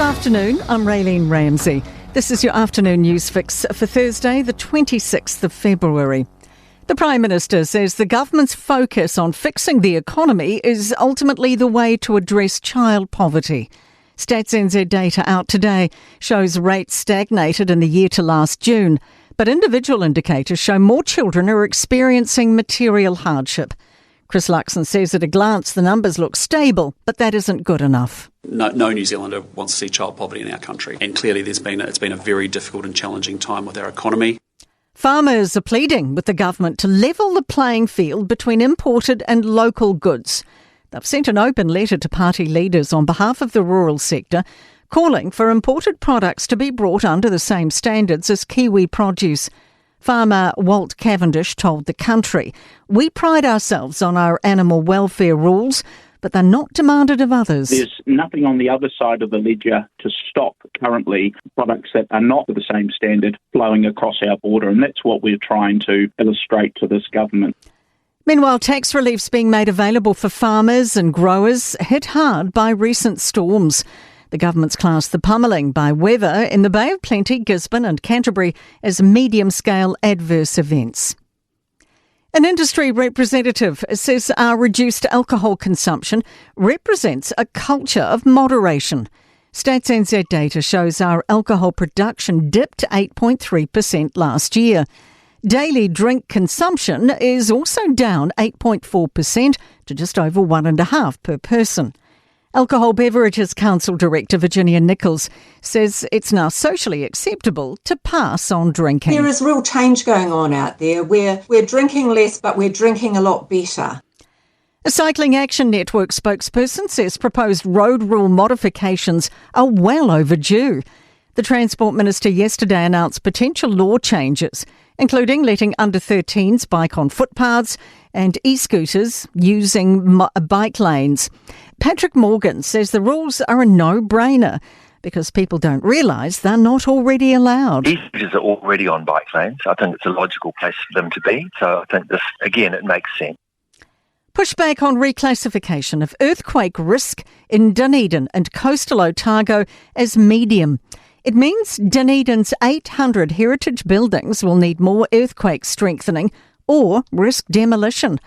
afternoon, I'm Raylene Ramsey. This is your afternoon news fix for Thursday, the 26th of February. The Prime Minister says the government's focus on fixing the economy is ultimately the way to address child poverty. Stats NZ data out today shows rates stagnated in the year to last June, but individual indicators show more children are experiencing material hardship. Chris Luxon says at a glance the numbers look stable, but that isn't good enough. No New Zealander wants to see child poverty in our country, and clearly it's been a very difficult and challenging time with our economy. Farmers are pleading with the government to level the playing field between imported and local goods. They've sent an open letter to party leaders on behalf of the rural sector, calling for imported products to be brought under the same standards as Kiwi produce. Farmer Walt Cavendish told The Country, "We pride ourselves on our animal welfare rules, but they're not demanded of others." There's nothing on the other side of the ledger to stop currently products that are not to the same standard flowing across our border, and that's what we're trying to illustrate to this government. Meanwhile, tax relief's being made available for farmers and growers hit hard by recent storms. The government's classed the pummelling by weather in the Bay of Plenty, Gisborne and Canterbury as medium-scale adverse events. An industry representative says our reduced alcohol consumption represents a culture of moderation. Stats NZ data shows our alcohol production dipped 8.3% last year. Daily drink consumption is also down 8.4% to just over 1.5 per person. Alcohol Beverages Council Director Virginia Nichols says it's now socially acceptable to pass on drinking. There is real change going on out there where we're drinking less but we're drinking a lot better. A Cycling Action Network spokesperson says proposed road rule modifications are well overdue. The Transport Minister yesterday announced potential law changes, including letting under-13s bike on footpaths and e-scooters using bike lanes. Patrick Morgan says the rules are a no-brainer because people don't realise they're not already allowed. E-scooters are already on bike lanes. I think it's a logical place for them to be. So I think this, again, it makes sense. Pushback on reclassification of earthquake risk in Dunedin and coastal Otago as medium. It means Dunedin's 800 heritage buildings will need more earthquake strengthening or risk demolition.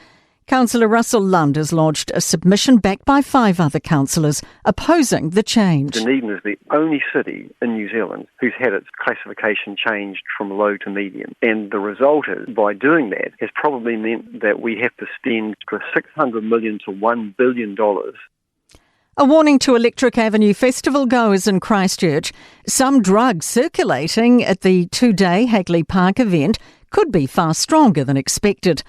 Councillor Russell Lund has lodged a submission backed by 5 other councillors opposing the change. Dunedin is the only city in New Zealand who's had its classification changed from low to medium. And the result is, by doing that, has probably meant that we have to spend $600 million to $1 billion. A warning to Electric Avenue Festival goers in Christchurch. Some drugs circulating at the 2-day Hagley Park event could be far stronger than expected.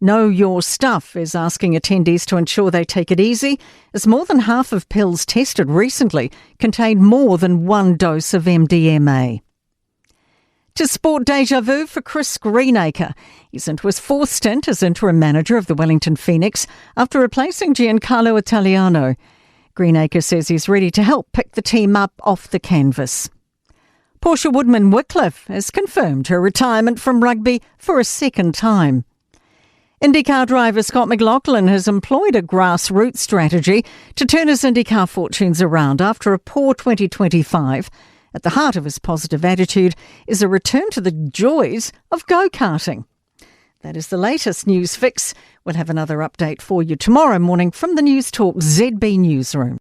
Know Your Stuff is asking attendees to ensure they take it easy, as more than half of pills tested recently contained more than 1 dose of MDMA. To sport déjà vu for Chris Greenacre. He's into his 4th stint as interim manager of the Wellington Phoenix after replacing Giancarlo Italiano. Greenacre says he's ready to help pick the team up off the canvas. Portia Woodman-Wycliffe has confirmed her retirement from rugby for a second time. IndyCar driver Scott McLaughlin has employed a grassroots strategy to turn his IndyCar fortunes around after a poor 2025. At the heart of his positive attitude is a return to the joys of go-karting. That is the latest news fix. We'll have another update for you tomorrow morning from the Newstalk ZB newsroom.